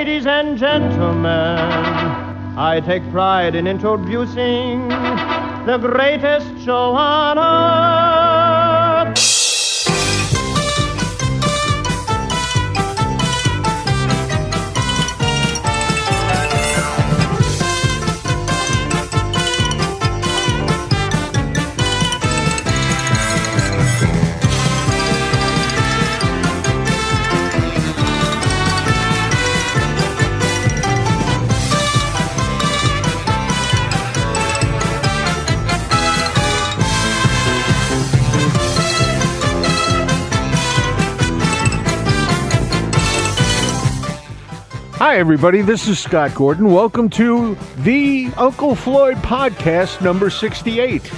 Ladies and gentlemen, I take pride in introducing the greatest show on earth. Hi, everybody. This is Scott Gordon. Welcome to the Uncle Floyd podcast number 68.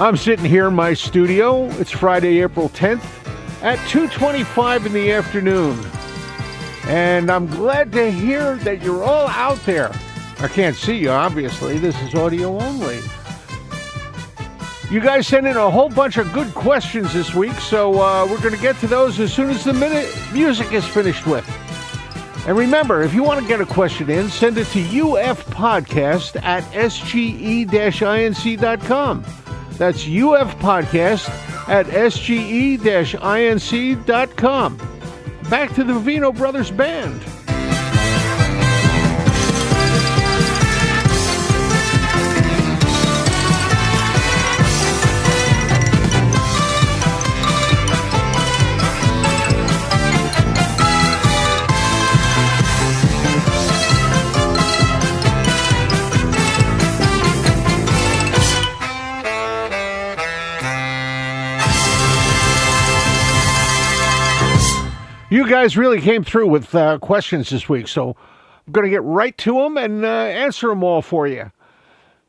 I'm sitting here in my studio. It's Friday, April 10th at 2:25 in the afternoon. And I'm glad to hear that you're all out there. I can't see you, obviously. This is audio only. You guys sent in a whole bunch of good questions this week, so we're going to get to those as soon as the music is finished with. And remember, if you want to get a question in, send it to ufpodcast at sge-inc.com. That's ufpodcast at sge-inc.com. Back to the Vino Brothers Band. You guys really came through with questions this week, so I'm going to get right to them and answer them all for you.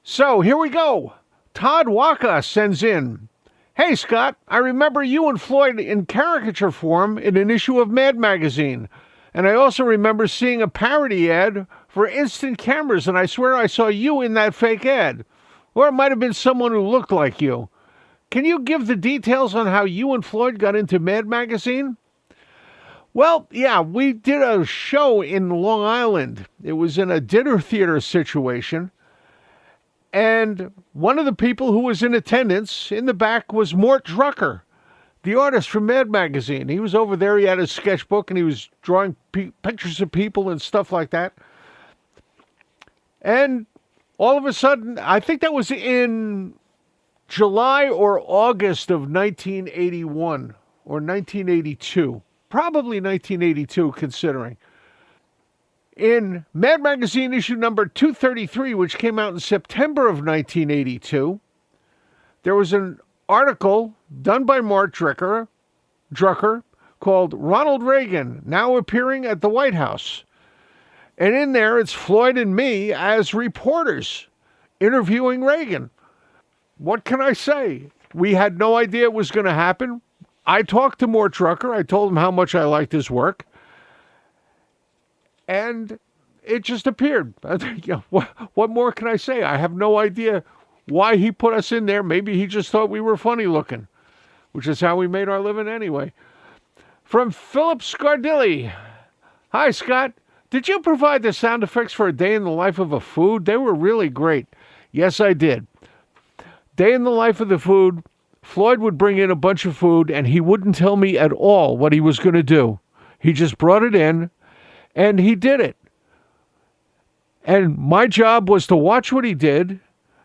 So here we go. Todd Waka sends in, "Hey, Scott, I remember you and Floyd in caricature form in an issue of Mad Magazine, and I also remember seeing a parody ad for instant cameras, and I swear I saw you in that fake ad. Or it might have been someone who looked like you. Can you give the details on how you and Floyd got into Mad Magazine?" Well, yeah, we did a show in Long Island. It was in a dinner theater situation. And one of the people who was in attendance in the back was Mort Drucker, the artist from Mad Magazine. He was over there. He had his sketchbook and he was drawing pictures of people and stuff like that. And all of a sudden, I think that was in July or August of 1981 or 1982. Probably 1982, considering. In Mad Magazine issue number 233, which came out in September of 1982, there was an article done by Mort Drucker called "Ronald Reagan, Now Appearing at the White House." And in there, it's Floyd and me as reporters interviewing Reagan. What can I say? We had no idea it was going to happen. I talked to Mort Drucker. I told him how much I liked his work. And it just appeared. What more can I say? I have no idea why he put us in there. Maybe he just thought we were funny looking, which is how we made our living anyway. From Philip Scardilli. "Hi, Scott. Did you provide the sound effects for A Day in the Life of a Food? They were really great." Yes, I did. Day in the Life of the Food. Floyd would bring in a bunch of food, and he wouldn't tell me at all what he was going to do. He just brought it in, and he did it. And my job was to watch what he did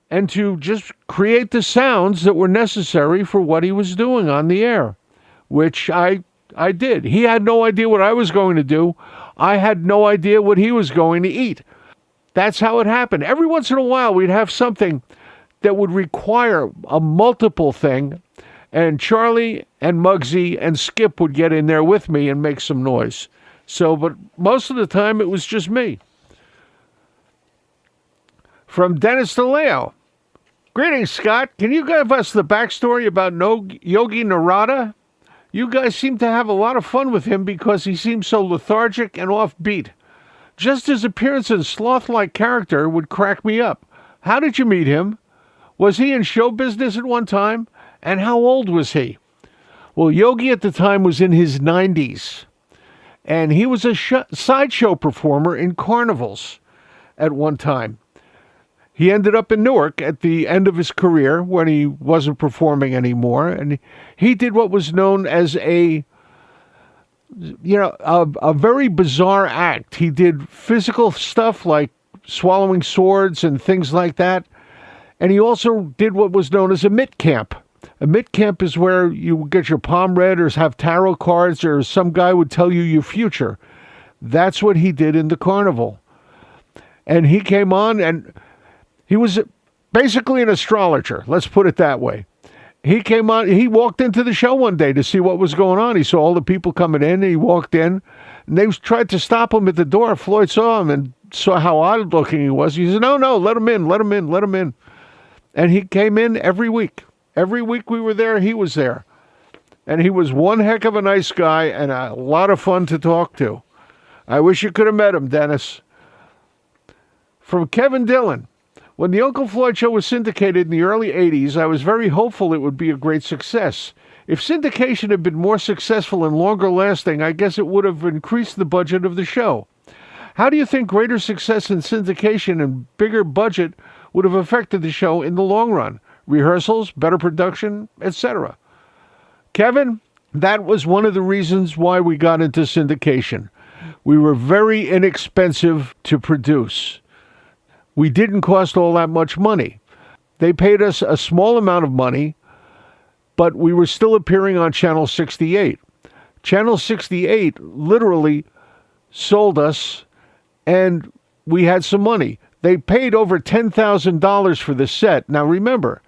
and to just create the sounds that were necessary for what he was doing on the air, which I did. He had no idea what I was going to do. I had no idea what he was going to eat. That's how it happened. Every once in a while, we'd have something that would require a multiple thing, and Charlie and Muggsy and Skip would get in there with me and make some noise. But most of the time, it was just me. From Dennis DeLeo. "Greetings, Scott. Can you give us the backstory about Yogi Narada? You guys seem to have a lot of fun with him because he seems so lethargic and offbeat. Just his appearance and sloth-like character would crack me up. How did you meet him? Was he in show business at one time? And how old was he?" Well, Yogi at the time was in his 90s. And he was a sideshow performer in carnivals at one time. He ended up in Newark at the end of his career when he wasn't performing anymore. And he did what was known as a very bizarre act. He did physical stuff like swallowing swords and things like that. And he also did what was known as a mitt camp. A mitt camp is where you get your palm read or have tarot cards or some guy would tell you your future. That's what he did in the carnival. And he came on and he was basically an astrologer. Let's put it that way. He came on, he walked into the show one day to see what was going on. He saw all the people coming in. He walked in and they tried to stop him at the door. Floyd saw him and saw how odd looking he was. He said, no, let him in, let him in, let him in. And he came in every week. Every week we were there, he was there. And he was one heck of a nice guy and a lot of fun to talk to. I wish you could have met him, Dennis. From Kevin Dillon. When the Uncle Floyd Show was syndicated in the early 80s, I was very hopeful it would be a great success. If syndication had been more successful and longer lasting, I guess it would have increased the budget of the show. How do you think greater success in syndication and bigger budget would have affected the show in the long run? Rehearsals, better production, etc. Kevin, that was one of the reasons why we got into syndication. We were very inexpensive to produce. We didn't cost all that much money. They paid us a small amount of money, but we were still appearing on Channel 68. Channel 68 literally sold us, and we had some money. They paid over $10,000 for the set. Now remember,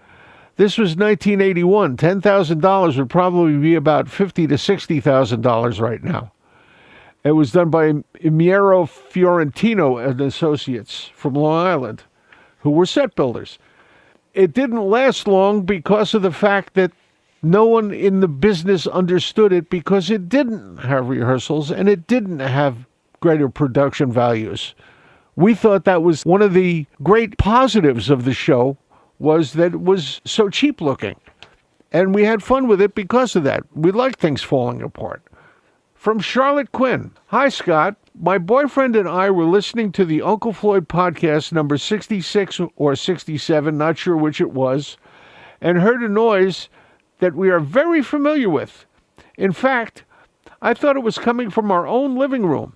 this was 1981. $10,000 would probably be about $50,000 to $60,000 right now. It was done by Miero Fiorentino and Associates from Long Island, who were set builders. It didn't last long because of the fact that no one in the business understood it because it didn't have rehearsals and it didn't have greater production values. We thought that was one of the great positives of the show, was that it was so cheap looking. And we had fun with it because of that. We liked things falling apart. From Charlotte Quinn. Hi, Scott. My boyfriend and I were listening to the Uncle Floyd podcast number 66 or 67, not sure which it was, and heard a noise that we are very familiar with. In fact, I thought it was coming from our own living room.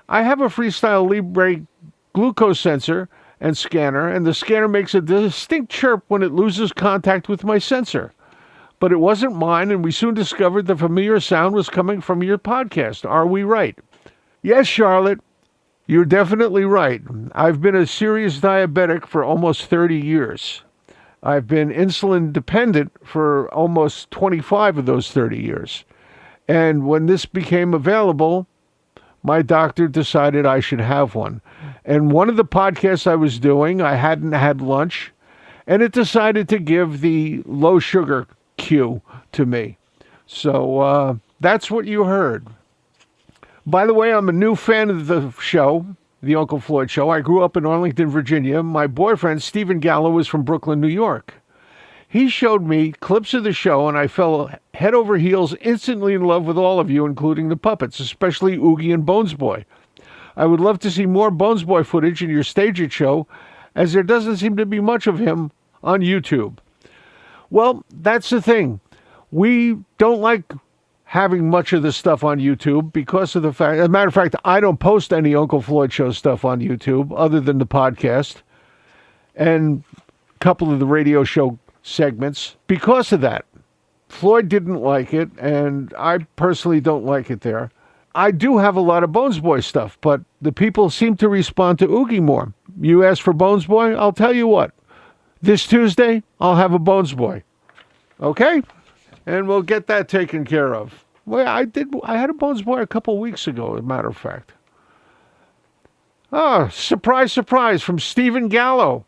I have a Freestyle Libre glucose sensor and scanner, and the scanner makes a distinct chirp when it loses contact with my sensor. But it wasn't mine, and we soon discovered the familiar sound was coming from your podcast. Are we right? Yes, Charlotte, you're definitely right. I've been a serious diabetic for almost 30 years. I've been insulin dependent for almost 25 of those 30 years. And when this became available, my doctor decided I should have one. And one of the podcasts I was doing, I hadn't had lunch, and it decided to give the low sugar cue to me. So that's what you heard. By the way, I'm a new fan of the show, the Uncle Floyd Show. I grew up in Arlington, Virginia. My boyfriend, Stephen Gallo, was from Brooklyn, New York. He showed me clips of the show, and I fell head over heels instantly in love with all of you, including the puppets, especially Oogie and Bones Boy. I would love to see more Bones Boy footage in your Stage It show, as there doesn't seem to be much of him on YouTube. Well, that's the thing. We don't like having much of this stuff on YouTube because of the fact, as a matter of fact, I don't post any Uncle Floyd Show stuff on YouTube other than the podcast and a couple of the radio show segments because of that. Floyd didn't like it, and I personally don't like it there. I do have a lot of Bones Boy stuff, but the people seem to respond to Oogie more. You ask for Bones Boy, I'll tell you what. This Tuesday, I'll have a Bones Boy. Okay? And we'll get that taken care of. Well, I had a Bones Boy a couple weeks ago, as a matter of fact. Ah, surprise, surprise, from Stephen Gallo.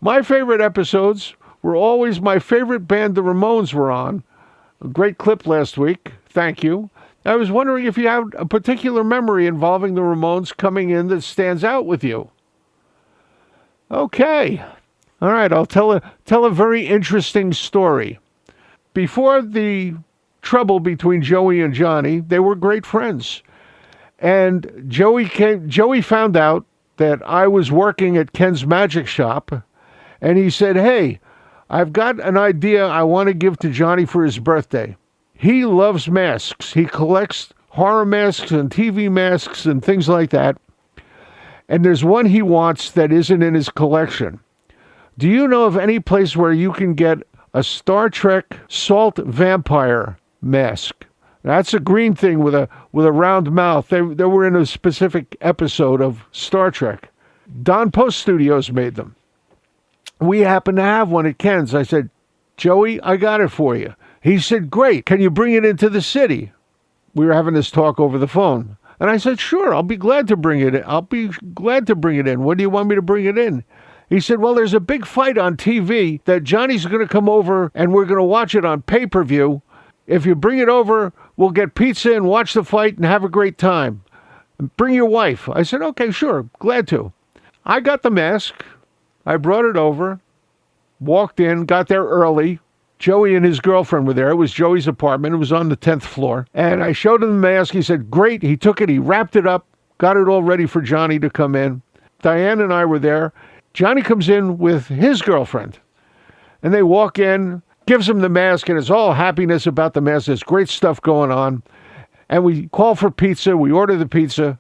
My favorite episodes were always my favorite band the Ramones were on. A great clip last week. Thank you. I was wondering if you have a particular memory involving the Ramones coming in that stands out with you. Okay. All right, I'll tell a very interesting story. Before the trouble between Joey and Johnny. They were great friends. And Joey found out that I was working at Ken's Magic Shop, and he said, "Hey, I've got an idea I want to give to Johnny for his birthday. He loves masks. He collects horror masks and TV masks and things like that. And there's one he wants that isn't in his collection. Do you know of any place where you can get a Star Trek salt vampire mask?" That's a green thing with a round mouth. They were in a specific episode of Star Trek. Don Post Studios made them. We happen to have one at Ken's. I said, "Joey, I got it for you." He said, "Great. Can you bring it into the city?" We were having this talk over the phone. And I said, "Sure, I'll be glad to bring it in. I'll be glad to bring it in. When do you want me to bring it in?" He said, "Well, there's a big fight on TV that Johnny's going to come over and we're going to watch it on pay-per-view. If you bring it over, we'll get pizza and watch the fight and have a great time. Bring your wife." I said, "Okay, sure, glad to." I got the mask. I brought it over, walked in, got there early. Joey and his girlfriend were there. It was Joey's apartment. It was on the 10th floor. And I showed him the mask. He said, "Great." He took it. He wrapped it up, got it all ready for Johnny to come in. Diane and I were there. Johnny comes in with his girlfriend. And they walk in, gives him the mask, and it's all happiness about the mask. There's great stuff going on. And we call for pizza. We order the pizza.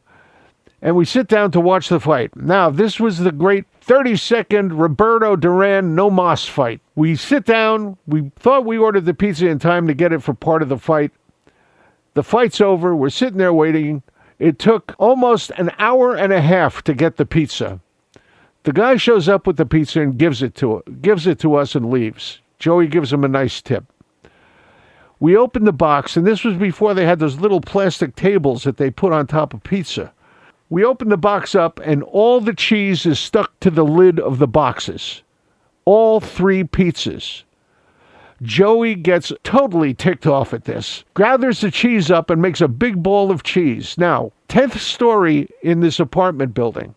And we sit down to watch the fight. Now, this was the great 30-second Roberto Duran no mas fight. We sit down. We thought we ordered the pizza in time to get it for part of the fight. The fight's over. We're sitting there waiting. It took almost an hour and a half to get the pizza. The guy shows up with the pizza and gives it to us and leaves. Joey gives him a nice tip. We opened the box, and this was before they had those little plastic tables that they put on top of pizza. We opened the box up, and all the cheese is stuck to the lid of the boxes. All 3 pizzas. Joey gets totally ticked off at this, gathers the cheese up and makes a big ball of cheese. Now, 10th story in this apartment building.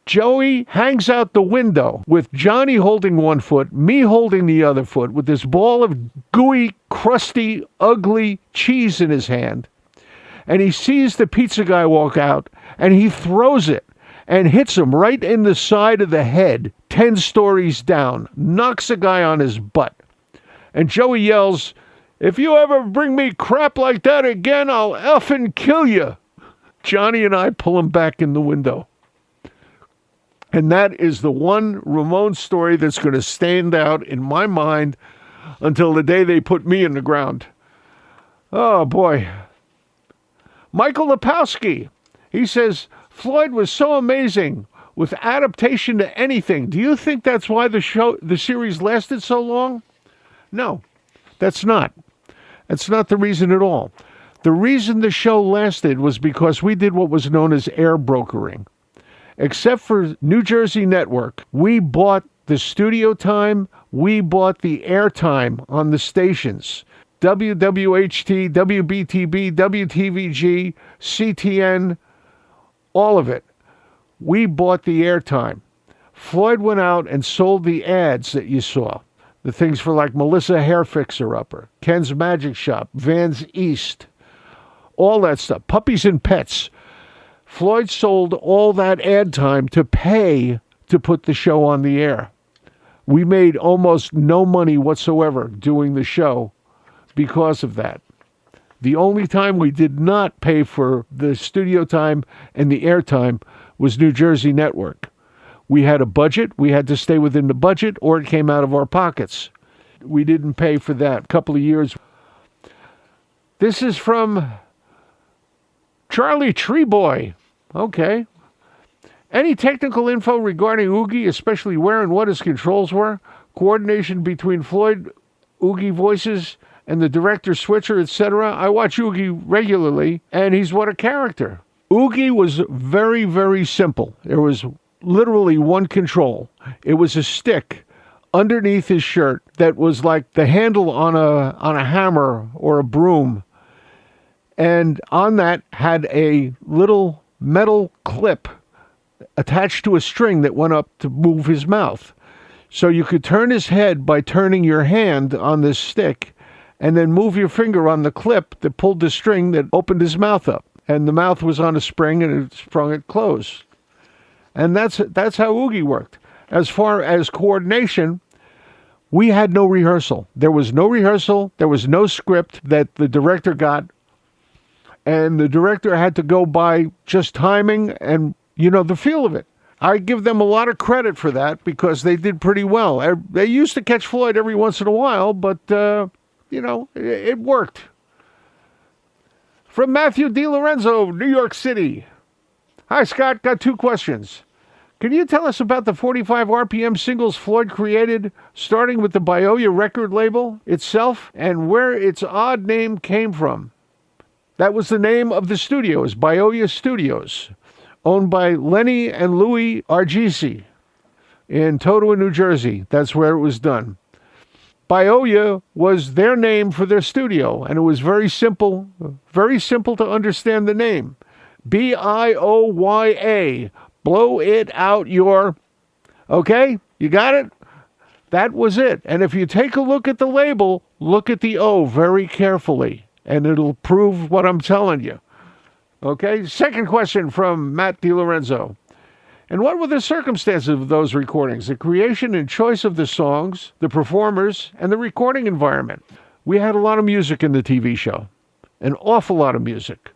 Joey hangs out the window with Johnny holding one foot, me holding the other foot, with this ball of gooey, crusty, ugly cheese in his hand. And he sees the pizza guy walk out, and he throws it and hits him right in the side of the head, 10 stories down, knocks the guy on his butt. And Joey yells, "If you ever bring me crap like that again, I'll effing kill you." Johnny and I pull him back in the window. And that is the one Ramon story that's going to stand out in my mind until the day they put me in the ground. Oh, boy. Michael Lepowski, he says, "Floyd was so amazing with adaptation to anything. Do you think that's why the series lasted so long?" No, that's not. That's not the reason at all. The reason the show lasted was because we did what was known as air brokering. Except for New Jersey Network, we bought the studio time, we bought the airtime on the stations. WWHT, WBTB, WTVG, CTN, all of it. We bought the airtime. Floyd went out and sold the ads that you saw. The things for like Melissa Hair Fixer Upper, Ken's Magic Shop, Vans East, all that stuff. Puppies and Pets. Floyd sold all that ad time to pay to put the show on the air. We made almost no money whatsoever doing the show because of that. The only time we did not pay for the studio time and the air time was New Jersey Network. We had a budget. We had to stay within the budget, or it came out of our pockets. We didn't pay for that. A couple of years. This is from Charlie Treeboy. Okay. Any technical info regarding Oogie, especially where and what his controls were? Coordination between Floyd, Oogie voices, and the director switcher, etc. I watch Oogie regularly, and he's what a character. Oogie was very, very simple. There was literally one control. It was a stick underneath his shirt that was like the handle on a hammer or a broom. And on that had a little metal clip attached to a string that went up to move his mouth. So you could turn his head by turning your hand on this stick, and then move your finger on the clip that pulled the string that opened his mouth up. And the mouth was on a spring, and it sprung it closed. And that's how Oogie worked. As far as coordination, we had no rehearsal. There was no rehearsal. There was no script that the director got. And the director had to go by just timing and, the feel of it. I give them a lot of credit for that because they did pretty well. They used to catch Floyd every once in a while, but, it worked. From Matthew DiLorenzo, New York City. Hi, Scott. Got 2 questions. Can you tell us about the 45 RPM singles Floyd created, starting with the Bioya record label itself, and where its odd name came from? That was the name of the studios, Bioya Studios, owned by Lenny and Louis Argisi in Totowa, New Jersey. That's where it was done. Bioya was their name for their studio, and it was very simple to understand the name. Bioya. Blow it out your... Okay? You got it? That was it. And if you take a look at the label, look at the O very carefully, and it'll prove what I'm telling you. Okay? Second question from Matt DiLorenzo. And what were the circumstances of those recordings? The creation and choice of the songs, the performers, and the recording environment. We had a lot of music in the TV show. An awful lot of music.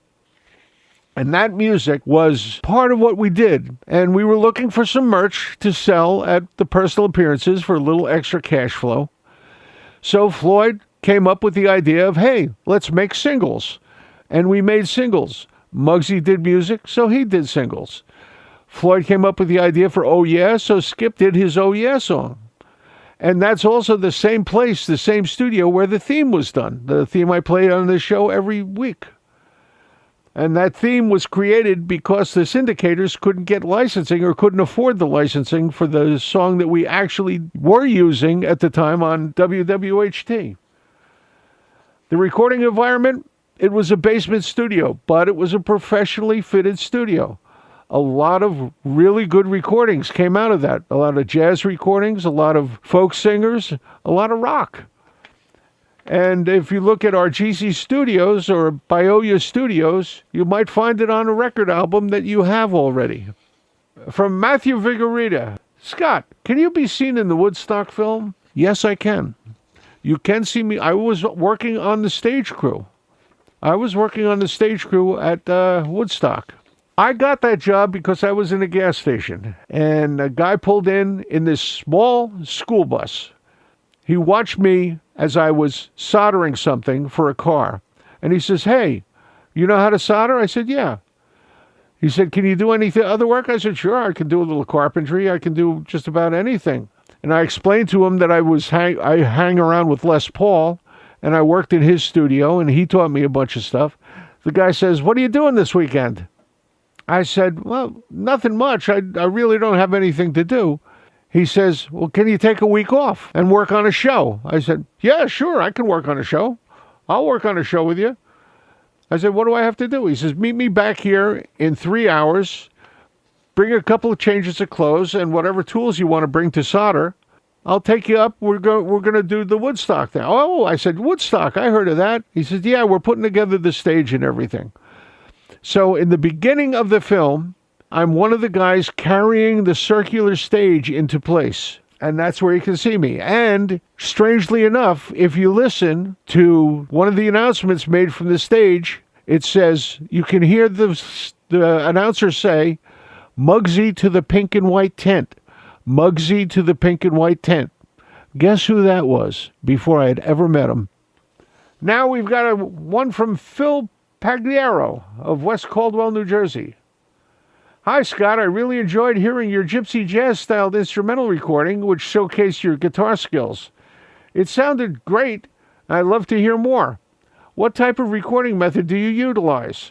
And that music was part of what we did. And we were looking for some merch to sell at the personal appearances for a little extra cash flow. So Floyd came up with the idea of, hey, let's make singles. And we made singles. Muggsy did music, so he did singles. Floyd came up with the idea for Oh Yeah, so Skip did his Oh Yeah song. And that's also the same place, the same studio where the theme was done. The theme I played on this show every week. And that theme was created because the syndicators couldn't get licensing or couldn't afford the licensing for the song that we actually were using at the time on WWHT. The recording environment, it was a basement studio, but it was a professionally fitted studio. A lot of really good recordings came out of that. A lot of jazz recordings, a lot of folk singers, a lot of rock. And if you look at our GC Studios or Bioya Studios, you might find it on a record album that you have already. From Matthew Vigorita. Scott, can you be seen in the Woodstock film? Yes, I can. You can see me. I was working on the stage crew. I was working on the stage crew at Woodstock. I got that job because I was in a gas station. And a guy pulled in this small school bus. He watched me as I was soldering something for a car. And he says, hey, you know how to solder? I said, yeah. He said, can you do anything other work? I said, sure, I can do a little carpentry. I can do just about anything. And I explained to him that I hang around with Les Paul, and I worked in his studio, and he taught me a bunch of stuff. The guy says, what are you doing this weekend? I said, well, nothing much. I really don't have anything to do. He says, well, can you take a week off and work on a show? I said, yeah, sure, I can work on a show. I'll work on a show with you. I said, what do I have to do? He says, meet me back here in 3 hours, bring a couple of changes of clothes and whatever tools you want to bring to solder. I'll take you up. We're going to do the Woodstock thing. Oh, I said, Woodstock, I heard of that. He says, yeah, we're putting together the stage and everything. So in the beginning of the film, I'm one of the guys carrying the circular stage into place. And that's where you can see me. And strangely enough, if you listen to one of the announcements made from the stage, it says, you can hear the announcer say, Muggsy to the pink and white tent. Muggsy to the pink and white tent. Guess who that was before I had ever met him? Now we've got one from Phil Pagliaro of West Caldwell, New Jersey. Hi, Scott. I really enjoyed hearing your gypsy jazz-styled instrumental recording, which showcased your guitar skills. It sounded great, and I'd love to hear more. What type of recording method do you utilize?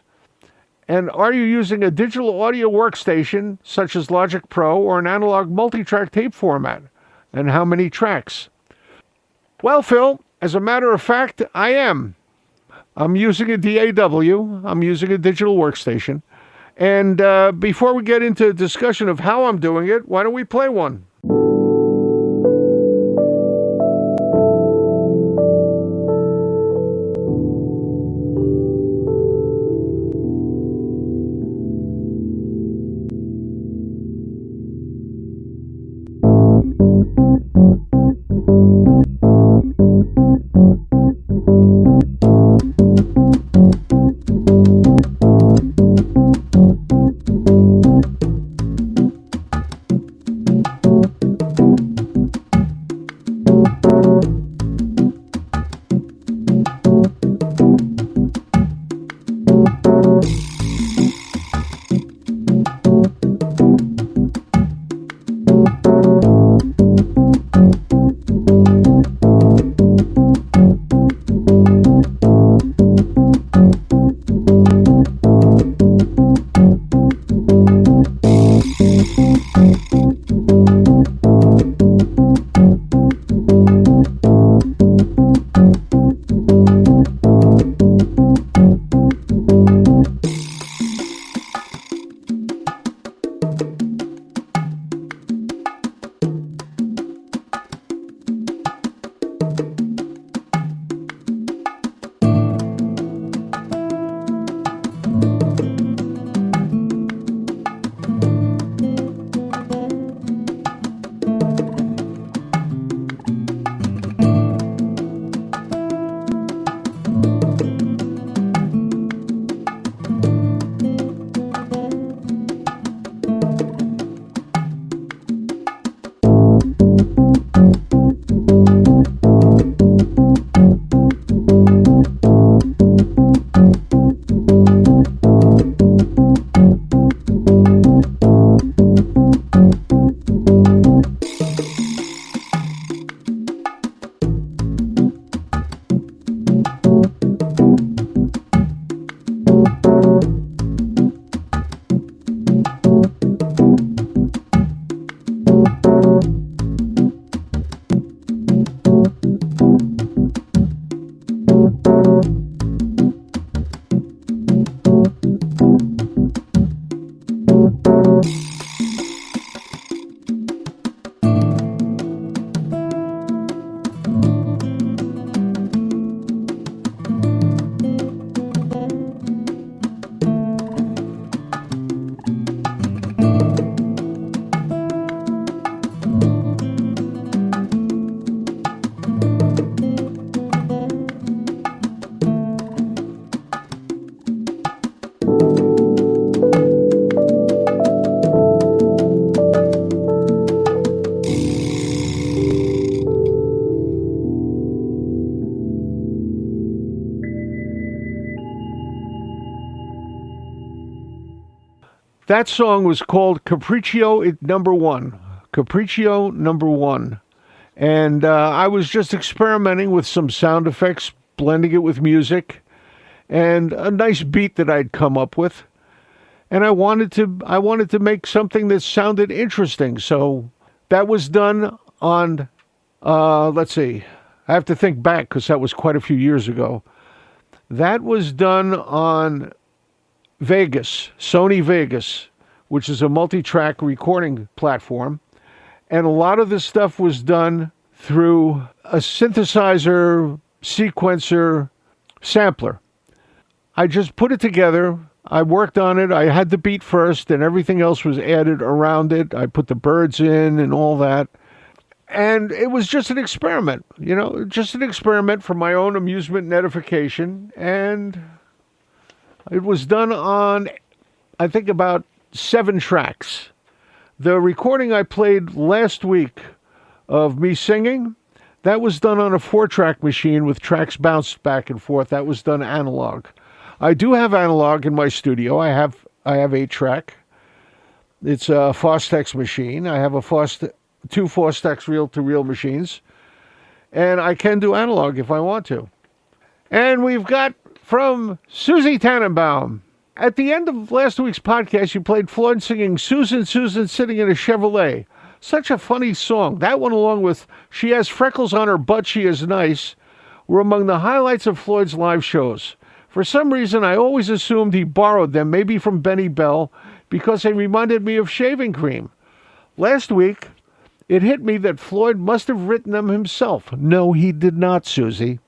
And are you using a digital audio workstation, such as Logic Pro, or an analog multi-track tape format? And how many tracks? Well, Phil, as a matter of fact, I am. I'm using a DAW. I'm using a digital workstation. And before we get into a discussion of how I'm doing it, why don't we play one? Thank That song was called Capriccio Number One. Capriccio Number One. And I was just experimenting with some sound effects, blending it with music, and a nice beat that I'd come up with. And I wanted to make something that sounded interesting. So that was done on, let's see, I have to think back because that was quite a few years ago. That was done on Vegas, Sony Vegas, which is a multi-track recording platform. And a lot of this stuff was done through a synthesizer, sequencer, sampler. I just put it together. I worked on it. I had the beat first, and everything else was added around it. I put the birds in and all that. And it was just an experiment, just an experiment for my own amusement and edification. And it was done on, I think, about 7 tracks. The recording I played last week of me singing, that was done on a 4-track machine with tracks bounced back and forth. That was done analog. I do have analog in my studio. I have 8-track. It's a Fostex machine. I have 2 Fostex reel-to-reel machines. And I can do analog if I want to. And we've got from Susie Tannenbaum. At the end of last week's podcast, you played Floyd singing Susan, Susan sitting in a Chevrolet. Such a funny song. That one, along with She Has Freckles on Her Butt, She Is Nice, were among the highlights of Floyd's live shows. For some reason, I always assumed he borrowed them, maybe from Benny Bell, because they reminded me of shaving cream. Last week, it hit me that Floyd must have written them himself. No, he did not, Susie.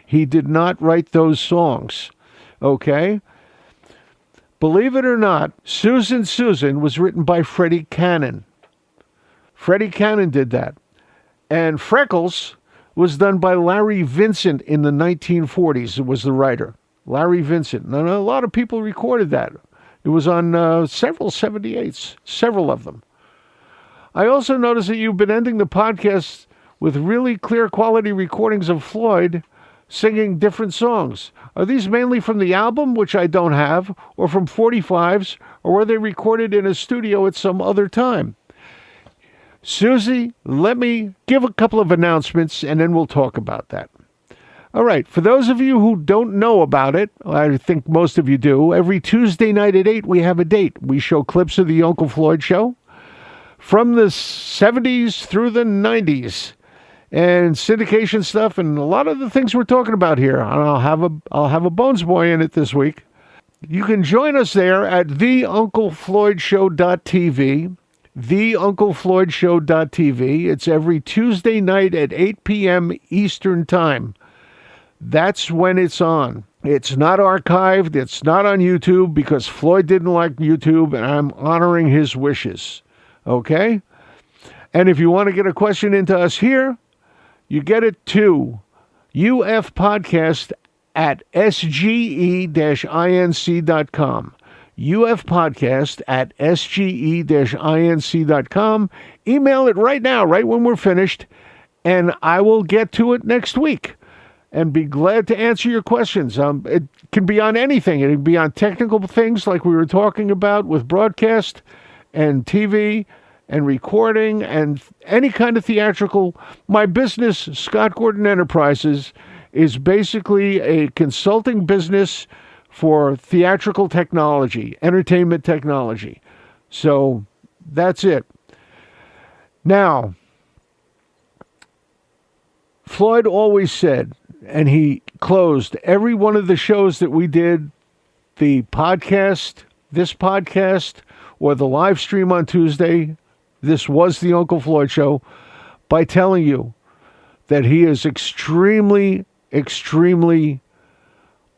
He did not write those songs. Okay? Believe it or not, Susan, Susan was written by Freddie Cannon. Freddie Cannon did that. And Freckles was done by Larry Vincent in the 1940s. It was the writer. Larry Vincent. And a lot of people recorded that. It was on several 78s, several of them. I also noticed that you've been ending the podcast with really clear quality recordings of Floyd singing different songs. Are these mainly from the album, which I don't have, or from 45s, or were they recorded in a studio at some other time? Susie, let me give a couple of announcements, and then we'll talk about that. All right, for those of you who don't know about it, I think most of you do, every Tuesday night at 8, we have a date. We show clips of the Uncle Floyd Show from the 70s through the 90s. And syndication stuff and a lot of the things we're talking about here. And I'll have a Bones Boy in it this week. You can join us there at theunclefloydshow.tv. theunclefloydshow.tv. It's every Tuesday night at 8 p.m. Eastern Time. That's when it's on. It's not archived. It's not on YouTube because Floyd didn't like YouTube, and I'm honoring his wishes. Okay? And if you want to get a question into us here, you get it to ufpodcast at sge-inc.com. ufpodcast at sge-inc.com. Email it right now, right when we're finished, and I will get to it next week and be glad to answer your questions. It can be on anything. It can be on technical things like we were talking about with broadcast and TV and recording and any kind of theatrical. My business, Scott Gordon Enterprises, is basically a consulting business for theatrical technology, entertainment technology. So that's it. Now, Floyd always said, and he closed every one of the shows that we did, the podcast, this podcast, or the live stream on Tuesday, this was the Uncle Floyd Show, by telling you that he is extremely, extremely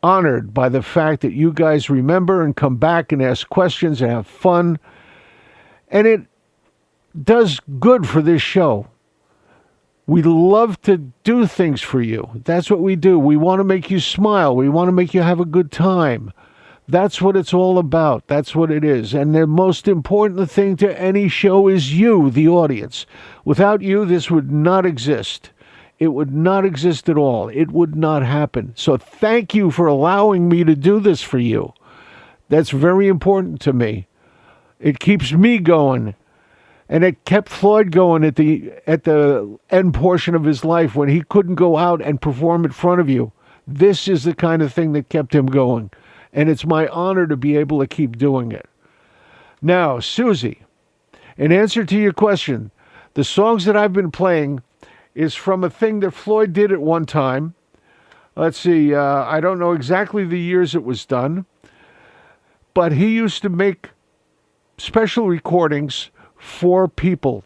honored by the fact that you guys remember and come back and ask questions and have fun. And it does good for this show. We love to do things for you. That's what we do. We want to make you smile. We want to make you have a good time. That's what it's all about. That's what it is. And the most important thing to any show is you, the audience. Without you, this would not exist. It would not exist at all. It would not happen. So thank you for allowing me to do this for you. That's very important to me. It keeps me going. And it kept Floyd going at the end portion of his life when he couldn't go out and perform in front of you. This is the kind of thing that kept him going. And it's my honor to be able to keep doing it. Now, Susie, in answer to your question, the songs that I've been playing is from a thing that Floyd did at one time. Let's see, I don't know exactly the years it was done, but he used to make special recordings for people.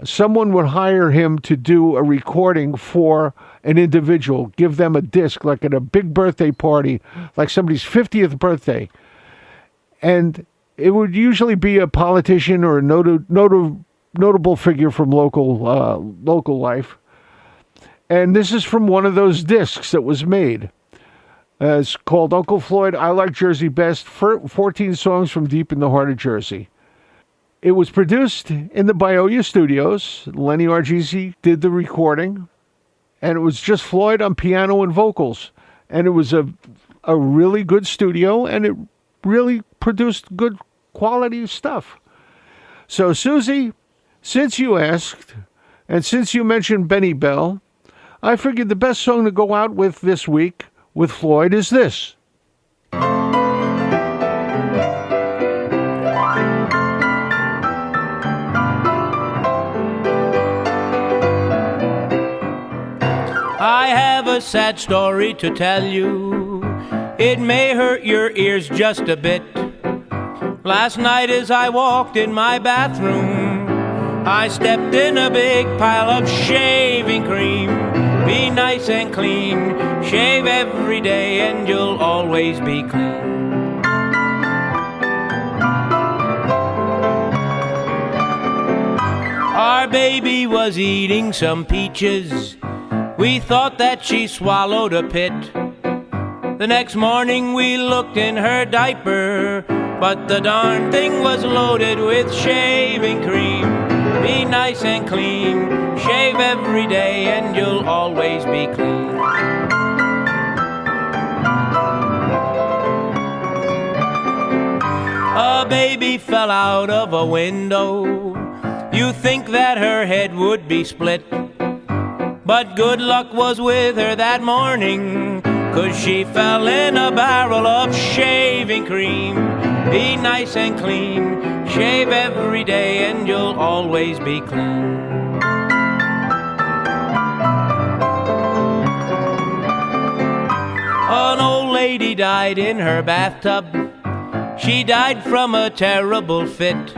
Someone would hire him to do a recording for an individual, give them a disc, like at a big birthday party, like somebody's 50th birthday. And it would usually be a politician or a notable figure from local life. And this is from one of those discs that was made. It's called Uncle Floyd, I Like Jersey Best, 14 songs from deep in the heart of Jersey. It was produced in the Bioya Studios. Lenny Argisi did the recording, and it was just Floyd on piano and vocals. And it was a really good studio, and it really produced good quality stuff. So, Susie, since you asked, and since you mentioned Benny Bell, I figured the best song to go out with this week with Floyd is this. I have a sad story to tell you. It may hurt your ears just a bit. Last night as I walked in my bathroom, I stepped in a big pile of shaving cream. Be nice and clean, shave every day and you'll always be clean. Our baby was eating some peaches. We thought that she swallowed a pit. The next morning we looked in her diaper, but the darn thing was loaded with shaving cream. Be nice and clean, shave every day and you'll always be clean. A baby fell out of a window. You think that her head would be split, but good luck was with her that morning, 'cause she fell in a barrel of shaving cream. Be nice and clean, shave every day and you'll always be clean. An old lady died in her bathtub. She died from a terrible fit.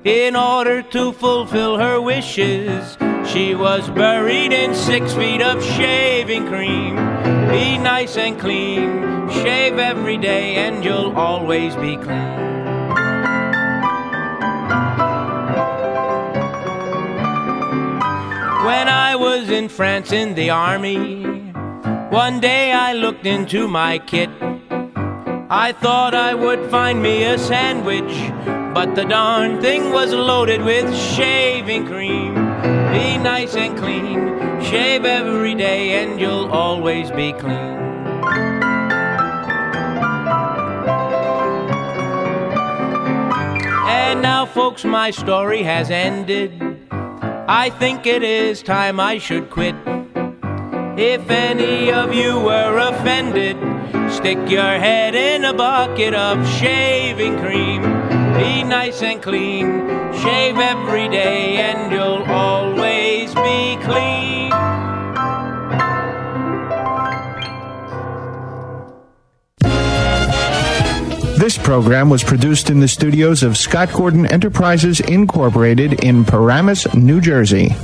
In order to fulfill her wishes, she was buried in 6 feet of shaving cream. Be nice and clean, shave every day and you'll always be clean. When I was in France in the army, one day I looked into my kit. I thought I would find me a sandwich, but the darn thing was loaded with shaving cream. Be nice and clean, shave every day and you'll always be clean. And now folks, my story has ended. I think it is time I should quit. If any of you were offended, stick your head in a bucket of shaving cream. Be nice and clean, shave every day and you'll always be clean. This program was produced in the studios of Scott Gordon Enterprises, Incorporated in Paramus, New Jersey.